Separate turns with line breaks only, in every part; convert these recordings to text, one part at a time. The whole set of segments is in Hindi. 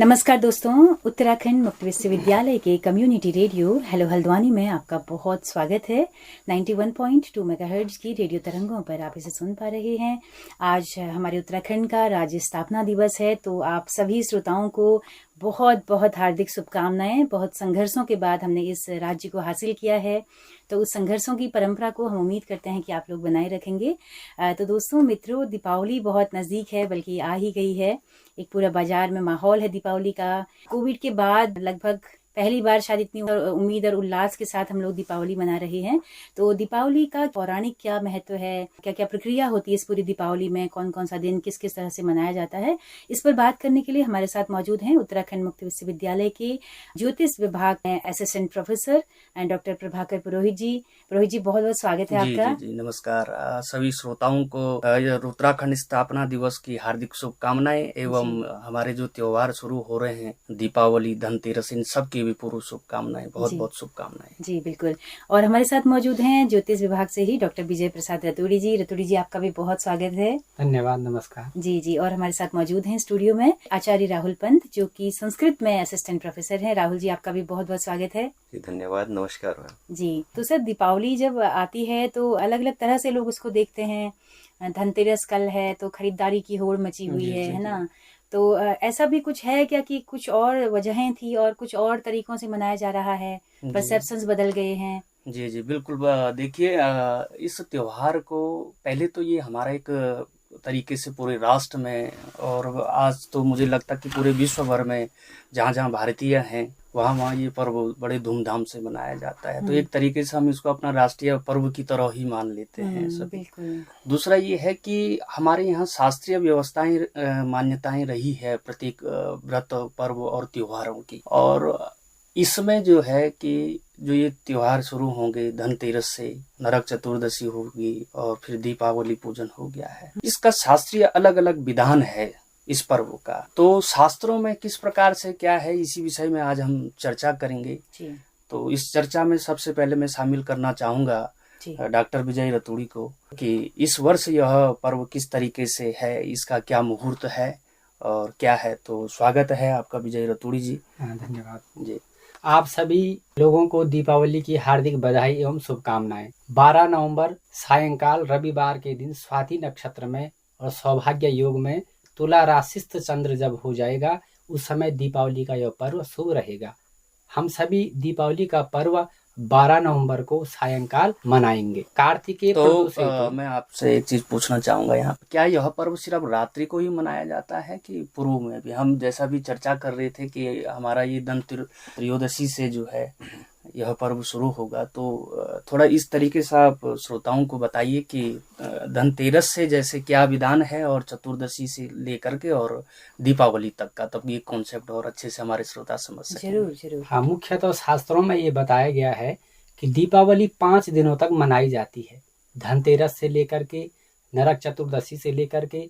नमस्कार दोस्तों, उत्तराखंड मुक्त विश्वविद्यालय के कम्युनिटी रेडियो हेलो हल्द्वानी में आपका बहुत स्वागत है। 91.2 मेगाहर्ट्ज की रेडियो तरंगों पर आप इसे सुन पा रहे हैं। आज हमारे उत्तराखंड का राज्य स्थापना दिवस है, तो आप सभी श्रोताओं को बहुत बहुत हार्दिक शुभकामनाएं। बहुत संघर्षों के बाद हमने इस राज्य को हासिल किया है, तो उस संघर्षों की परंपरा को हम उम्मीद करते हैं कि आप लोग बनाए रखेंगे। तो दोस्तों मित्रों, दीपावली बहुत नज़दीक है, बल्कि आ ही गई है। एक पूरा बाजार में माहौल है दीपावली का। कोविड के बाद लगभग पहली बार शायद इतनी उम्मीद और उल्लास के साथ हम लोग दीपावली मना रहे हैं। तो दीपावली का पौराणिक क्या महत्व है, क्या क्या प्रक्रिया होती है इस पूरी दीपावली में, कौन कौन सा दिन किस किस तरह से मनाया जाता है, इस पर बात करने के लिए हमारे साथ मौजूद हैं उत्तराखंड मुक्त विश्वविद्यालय के ज्योतिष विभाग में assistant professor and doctor Prabhakar Purohit ji. Purohit ji, बहुत बहुत स्वागत है आपका।
जी नमस्कार। सभी श्रोताओं को उत्तराखंड स्थापना दिवस की हार्दिक शुभकामनाएं एवं हमारे जो त्योहार शुरू हो रहे हैं, दीपावली, धनतेरस, इन सब की भी पूर्व शुभकामनाएं, बहुत बहुत शुभकामनाएं।
जी बिल्कुल। और हमारे साथ मौजूद हैं ज्योतिष विभाग से ही डॉक्टर विजय प्रसाद रतूड़ी जी। रतूड़ी जी, आपका भी बहुत स्वागत है।
धन्यवाद, नमस्कार।
जी। और हमारे साथ मौजूद हैं स्टूडियो में आचार्य राहुल पंत, जो कि संस्कृत में असिस्टेंट प्रोफेसर हैं। राहुल जी, आपका भी बहुत बहुत स्वागत है।
जी धन्यवाद, नमस्कार।
जी, तो सर, दीपावली जब आती है तो अलग अलग तरह से लोग उसको देखते हैं। धनतेरस कल है तो खरीदारी की होड़ मची हुई है ना। तो ऐसा भी कुछ है क्या कि कुछ और वजहें थी और कुछ और तरीकों से मनाया जा रहा है, परसेप्शंस बदल गए हैं?
जी बिल्कुल। देखिए, इस त्योहार को पहले तो ये हमारा एक तरीके से पूरे राष्ट्र में, और आज तो मुझे लगता है कि पूरे विश्व भर में जहाँ जहाँ भारतीय हैं वहाँ ये पर्व बड़े धूमधाम से मनाया जाता है। तो एक तरीके से हम इसको अपना राष्ट्रीय पर्व की तरह ही मान लेते हैं सभी। दूसरा ये है कि हमारे यहाँ शास्त्रीय व्यवस्थाएं, मान्यताएं रही है प्रत्येक व्रत, पर्व और त्योहारों की। और इसमें जो है कि जो ये त्योहार शुरू होंगे धनतेरस से, नरक चतुर्दशी होगी और फिर दीपावली पूजन हो गया है। इसका शास्त्रीय अलग अलग विधान है इस पर्व का। तो शास्त्रों में किस प्रकार से क्या है, इसी विषय में आज हम चर्चा करेंगे। तो इस चर्चा में सबसे पहले मैं शामिल करना चाहूंगा डॉक्टर विजय रतूड़ी को कि इस वर्ष यह पर्व किस तरीके से है, इसका क्या मुहूर्त है और क्या है। तो स्वागत है आपका विजय रतूड़ी जी।
धन्यवाद जी। आप सभी लोगों को दीपावली की हार्दिक बधाई एवं शुभकामनाएं। 12 नवंबर सायंकाल रविवार के दिन स्वाति नक्षत्र में और सौभाग्य योग में तुला राशिस्थ चंद्र जब हो जाएगा, उस समय दीपावली का यह पर्व शुभ रहेगा। हम सभी दीपावली का पर्व 12 नवंबर को सायंकाल मनाएंगे। कार्तिकेय
तो मैं आपसे एक चीज पूछना चाहूंगा यहाँ, क्या यह पर्व सिर्फ रात्रि को ही मनाया जाता है कि पूर्व में भी? हम जैसा भी चर्चा कर रहे थे कि हमारा ये धनत्रयोदशी से जो है यह पर्व शुरू होगा, तो थोड़ा इस तरीके से आप श्रोताओं को बताइए कि धनतेरस से जैसे क्या विधान है और चतुर्दशी से लेकर के और दीपावली तक का, तब ये कॉन्सेप्ट और अच्छे से हमारे श्रोता समझ सकें।
जरूर।
हाँ, मुख्यतः शास्त्रों में ये बताया गया है कि दीपावली 5 दिनों तक मनाई जाती है। धनतेरस से लेकर के, नरक चतुर्दशी से लेकर के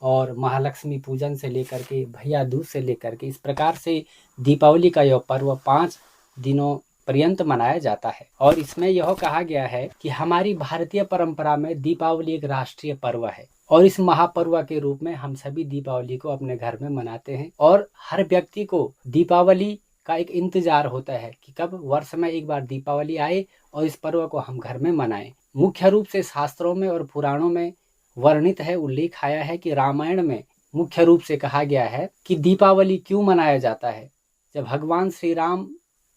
और महालक्ष्मी पूजन से लेकर के, भैया दूज से लेकर के, इस प्रकार से दीपावली का यह पर्व 5 दिनों पर्यंत मनाया जाता है। और इसमें यह कहा गया है कि हमारी भारतीय परंपरा में दीपावली एक राष्ट्रीय पर्व है और इस महापर्व के रूप में हम सभी दीपावली को अपने घर में मनाते हैं। और हर व्यक्ति को दीपावली का एक इंतजार होता है कि कब वर्ष में एक बार दीपावली आए और इस पर्व को हम घर में मनाएं। मुख्य रूप से शास्त्रों में और पुराणों में वर्णित है, उल्लेख आया है कि रामायण में मुख्य रूप से कहा गया है कि दीपावली क्यों मनाया जाता है। जब भगवान श्री राम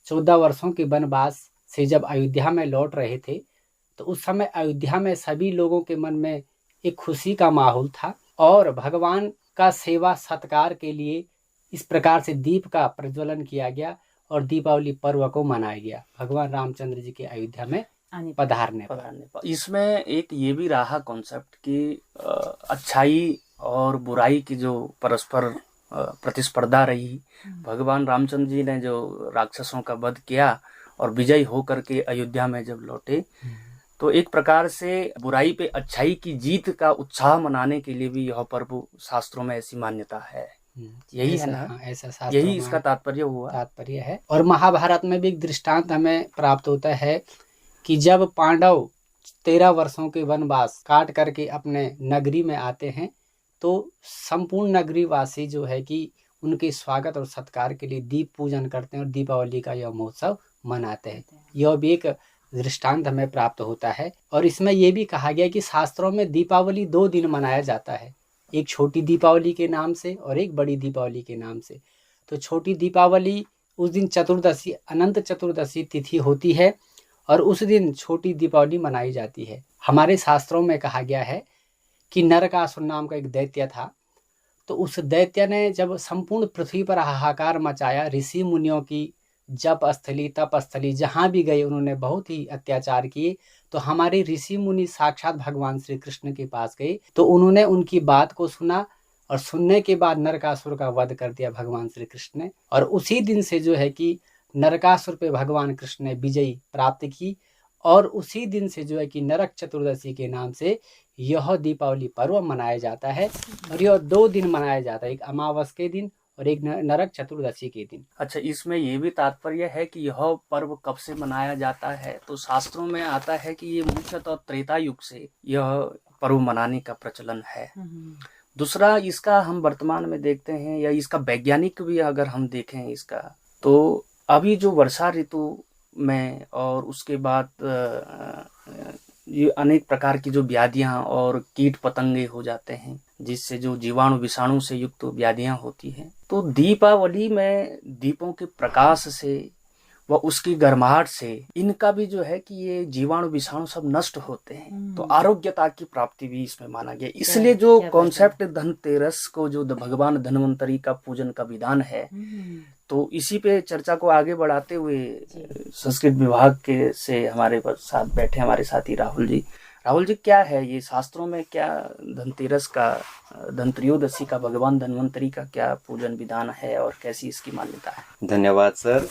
14 वर्षों के वनवास से जब अयोध्या में लौट रहे थे, तो उस समय अयोध्या में सभी लोगों के मन में एक खुशी का माहौल था और भगवान का सेवा सत्कार के लिए इस प्रकार से दीप का प्रज्वलन किया गया और दीपावली पर्व को मनाया गया भगवान रामचंद्र जी के अयोध्या में पधारने पर।
इसमें एक ये भी रहा कॉन्सेप्ट कि अच्छाई और बुराई की जो परस्पर प्रतिस्पर्धा रही। भगवान रामचंद्र जी ने जो राक्षसों का वध किया और विजयी होकर के अयोध्या में जब लौटे, तो एक प्रकार से बुराई पे अच्छाई की जीत का उत्साह मनाने के लिए भी यह पर्व शास्त्रों में ऐसी मान्यता है। यही है ना?
ऐसा
यही इसका तात्पर्य
है। और महाभारत में भी एक दृष्टांत हमें प्राप्त होता है कि जब पांडव 13 वर्षों के वनवास काट करके अपने नगरी में आते हैं, तो संपूर्ण नगरी वासी जो है कि उनके स्वागत और सत्कार के लिए दीप पूजन करते हैं और दीपावली का यह महोत्सव मनाते हैं। यह भी एक दृष्टांत हमें प्राप्त होता है। और इसमें यह भी कहा गया कि शास्त्रों में दीपावली 2 दिन मनाया जाता है, एक छोटी दीपावली के नाम से और एक बड़ी दीपावली के नाम से। तो छोटी दीपावली उस दिन चतुर्दशी, अनंत चतुर्दशी तिथि होती है और उस दिन छोटी दीपावली मनाई जाती है। हमारे शास्त्रों में कहा गया है कि नरकासुर नाम का एक दैत्य था, तो उस दैत्य ने जब संपूर्ण पृथ्वी पर हाहाकार मचाया, ऋषि मुनियों की जप स्थली, तप स्थली जहाँ भी गए उन्होंने बहुत ही अत्याचार किए। तो हमारे ऋषि मुनि साक्षात भगवान श्री कृष्ण के पास गए, तो उन्होंने उनकी बात को सुना और सुनने के बाद नरकासुर का वध कर दिया भगवान श्री कृष्ण ने। और उसी दिन से जो है कि नरकासुर पे भगवान कृष्ण ने विजय प्राप्त की और उसी दिन से जो है कि नरक चतुर्दशी के नाम से यह दीपावली पर्व मनाया जाता है। और यह 2 दिन मनाया जाता है, एक अमावस के दिन और एक नरक चतुर्दशी के दिन।
अच्छा, इसमें ये भी तात्पर्य है कि यह पर्व कब से मनाया जाता है? तो शास्त्रों में आता है कि ये मुख्यतः त्रेता युग से यह पर्व मनाने का प्रचलन है। दूसरा, इसका हम वर्तमान में देखते हैं या इसका वैज्ञानिक भी अगर हम देखें इसका, तो अभी जो वर्षा ऋतु में और उसके बाद ये अनेक प्रकार की जो व्याधियां और कीट पतंगे हो जाते हैं, जिससे जो जीवाणु विषाणु से युक्त व्याधियां होती हैं, तो दीपावली में दीपों के प्रकाश से व उसकी गर्माहट से इनका भी जो है कि ये जीवाणु विषाणु सब नष्ट होते हैं। तो आरोग्यता की प्राप्ति भी इसमें माना गया। इसलिए जो कॉन्सेप्ट धनतेरस को जो भगवान धन्वंतरी का पूजन का विधान है, तो इसी पे चर्चा को आगे बढ़ाते हुए संस्कृत विभाग के से हमारे साथ बैठे हमारे साथी राहुल जी, क्या है ये शास्त्रों में, क्या धनतेरस का, धनत्रयोदशी का भगवान धन्वंतरी का क्या पूजन विधान है और कैसी इसकी मान्यता है?
धन्यवाद सर।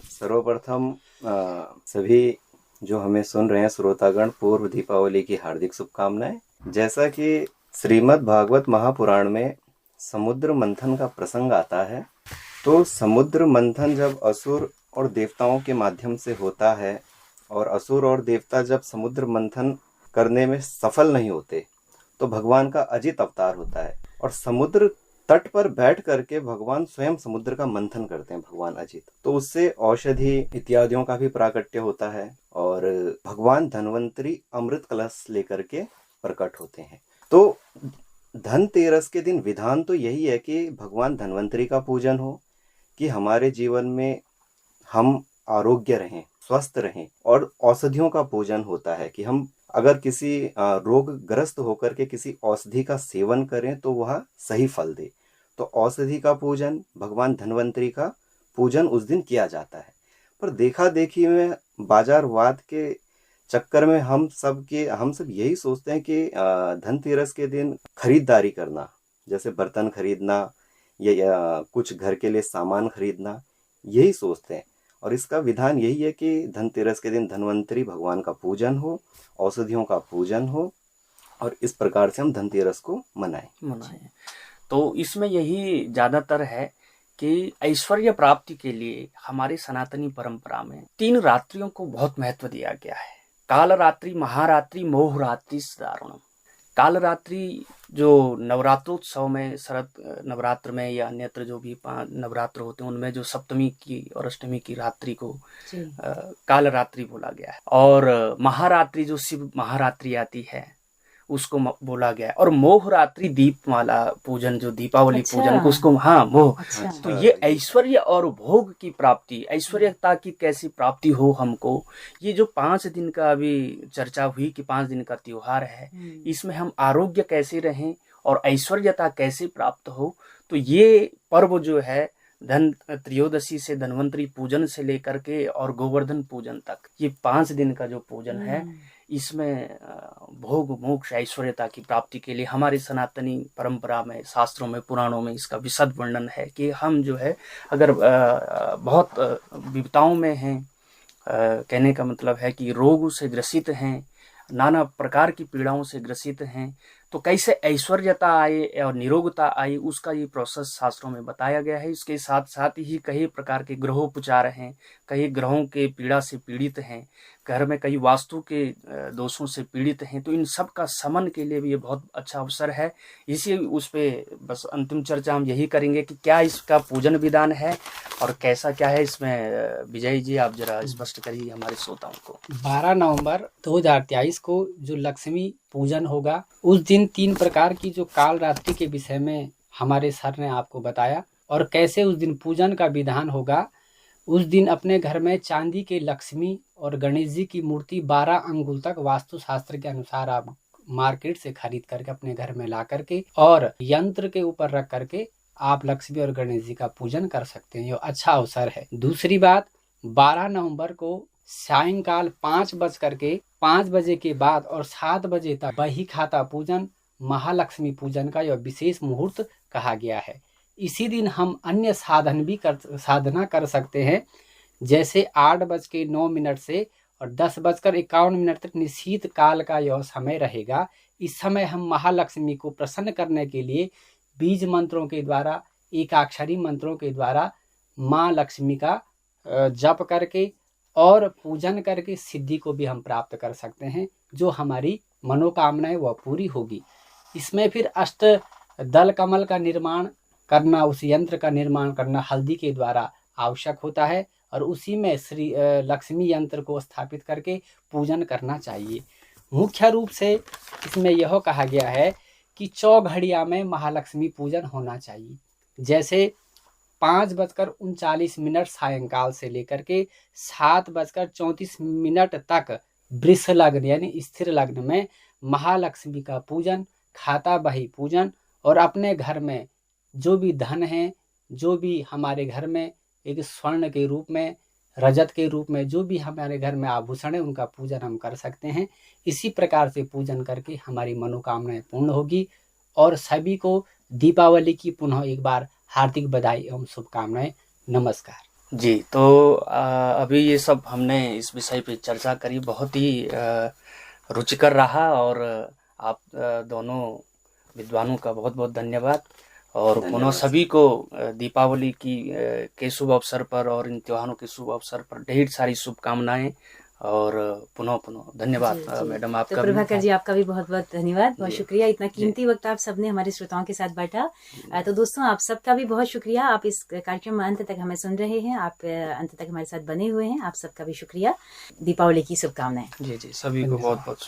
सर्वप्रथम सभी जो हमें सुन रहे हैं श्रोतागण, पूर्व दीपावली की हार्दिक शुभकामनाएं। जैसा कि श्रीमद् भागवत महापुराण में समुद्र मंथन का प्रसंग आता है, तो समुद्र मंथन जब असुर और देवताओं के माध्यम से होता है और असुर और देवता जब समुद्र मंथन करने में सफल नहीं होते, तो भगवान का अजित अवतार होता है और समुद्र तट पर बैठ करके भगवान स्वयं समुद्र का मंथन करते हैं, भगवान अजित। तो उससे औषधि इत्यादियों का भी प्राकट्य होता है और भगवान धन्वंतरी अमृत कलश लेकर के प्रकट होते हैं। तो धनतेरस के दिन विधान तो यही है कि भगवान धन्वंतरी का पूजन हो, कि हमारे जीवन में हम आरोग्य रहें, स्वस्थ रहें। और औषधियों का पूजन होता है कि हम अगर किसी रोगग्रस्त होकर के किसी औषधि का सेवन करें तो वह सही फल दे। तो औषधि का पूजन, भगवान धन्वंतरी का पूजन उस दिन किया जाता है। पर देखा देखी में, बाजारवाद के चक्कर में हम सब यही सोचते हैं कि धनतेरस के दिन खरीदारी करना, जैसे बर्तन खरीदना या कुछ घर के लिए सामान खरीदना, यही सोचते हैं। और इसका विधान यही है कि धनतेरस के दिन धन्वंतरी भगवान का पूजन हो, औषधियों का पूजन हो और इस प्रकार से हम धनतेरस को मनाएं।
तो इसमें यही ज्यादातर है कि ऐश्वर्य प्राप्ति के लिए हमारी सनातनी परंपरा में 3 रात्रियों को बहुत महत्व दिया गया है। काल रात्रि, महारात्रि, मोह रात्रि, दारुणम। काल रात्रि जो नवरात्रोत्सव में, शरद नवरात्र में या अन्यत्र जो भी 5 नवरात्र होते हैं, उनमें जो सप्तमी की और अष्टमी की रात्रि को काल रात्रि बोला गया है। और महारात्रि जो शिव महारात्रि आती है उसको बोला गया है। और मोह रात्रि दीपमाला पूजन, जो दीपावली पूजन को, उसको मोह। तो ये ऐश्वर्य और भोग की प्राप्ति, ऐश्वर्यता की कैसी प्राप्ति हो हमको, ये जो 5 दिन का अभी चर्चा हुई कि 5 दिन का त्योहार है, इसमें हम आरोग्य कैसे रहें और ऐश्वर्यता कैसे प्राप्त हो। तो ये पर्व जो है धन त्रयोदशी से धन्वंतरी पूजन से लेकर के और गोवर्धन पूजन तक, ये 5 दिन का जो पूजन है, इसमें भोग मोक्ष ऐश्वर्यता की प्राप्ति के लिए हमारी सनातनी परंपरा में, शास्त्रों में, पुराणों में इसका विशद वर्णन है कि हम जो है अगर बहुत विपदाओं में हैं, कहने का मतलब है कि रोग से ग्रसित हैं, नाना प्रकार की पीड़ाओं से ग्रसित हैं, तो कैसे ऐश्वर्यता आए और निरोगता आए, उसका ये प्रोसेस शास्त्रों में बताया गया है। इसके साथ साथ ही कई प्रकार के ग्रहोपचार हैं, कई ग्रहों के पीड़ा से पीड़ित हैं, घर में कई वास्तु के दोषों से पीड़ित हैं, तो इन सब का समन के लिए भी ये बहुत अच्छा अवसर है। इसी उस पे बस अंतिम चर्चा हम यही करेंगे कि क्या इसका पूजन विधान है और कैसा क्या है इसमें। विजय जी, आप जरा स्पष्ट करिए हमारे श्रोताओं को।
12 नवंबर 2023 को जो लक्ष्मी पूजन होगा, उस दिन 3 प्रकार की जो काल रात्रि के विषय में हमारे सर ने आपको बताया, और कैसे उस दिन पूजन का विधान होगा। उस दिन अपने घर में चांदी के लक्ष्मी और गणेश जी की मूर्ति 12 अंगुल तक वास्तु शास्त्र के अनुसार आप मार्केट से खरीद करके अपने घर में ला करके और यंत्र के ऊपर रख करके आप लक्ष्मी और गणेश जी का पूजन कर सकते हैं। ये अच्छा अवसर है। दूसरी बात, 12 नवंबर को सायंकाल 5 बजे के बाद और 7 बजे तक बही खाता पूजन, महालक्ष्मी पूजन का यह विशेष मुहूर्त कहा गया है। इसी दिन हम अन्य साधना कर सकते हैं, जैसे 8:09 से और 10:51 तक निश्चित काल का यह समय रहेगा। इस समय हम महालक्ष्मी को प्रसन्न करने के लिए बीज मंत्रों के द्वारा, एकाक्षरी मंत्रों के द्वारा माँ लक्ष्मी का जप करके और पूजन करके सिद्धि को भी हम प्राप्त कर सकते हैं। जो हमारी मनोकामनाएं वह पूरी होगी। इसमें फिर अष्ट दल कमल का निर्माण करना, उस यंत्र का निर्माण करना हल्दी के द्वारा आवश्यक होता है, और उसी में श्री लक्ष्मी यंत्र को स्थापित करके पूजन करना चाहिए। मुख्य रूप से इसमें यह कहा गया है कि चौघड़िया में महालक्ष्मी पूजन होना चाहिए। जैसे 5:39 सायंकाल से लेकर के 7:34 तक वृष लग्न यानी स्थिर लग्न में महालक्ष्मी का पूजन, खाता बही पूजन, और अपने घर में जो भी धन है, जो भी हमारे घर में एक स्वर्ण के रूप में, रजत के रूप में जो भी हमारे घर में आभूषण है, उनका पूजन हम कर सकते हैं। इसी प्रकार से पूजन करके हमारी मनोकामनाएं पूर्ण होगी। और सभी को दीपावली की पुनः एक बार हार्दिक बधाई एवं शुभकामनाएं। नमस्कार
जी। तो अभी ये सब हमने इस विषय पे चर्चा करी, बहुत ही रुचिकर रहा, और आप दोनों विद्वानों का बहुत बहुत धन्यवाद। और पुनः सभी को दीपावली की के शुभ अवसर पर और इन त्योहारों के शुभ अवसर पर ढेर सारी शुभकामनाएं, और पुनः धन्यवाद मैडम आपका।
तो प्रभाकर जी, आपका भी बहुत बहुत धन्यवाद, बहुत शुक्रिया। इतना कीमती वक्त आप सबने हमारे श्रोताओं के साथ बांटा। तो दोस्तों, आप सबका भी बहुत शुक्रिया। आप इस कार्यक्रम में अंत तक हमें सुन रहे हैं, आप अंत तक हमारे साथ बने हुए हैं, आप सबका भी शुक्रिया। दीपावली की शुभकामनाएं।
जी, सभी को बहुत बहुत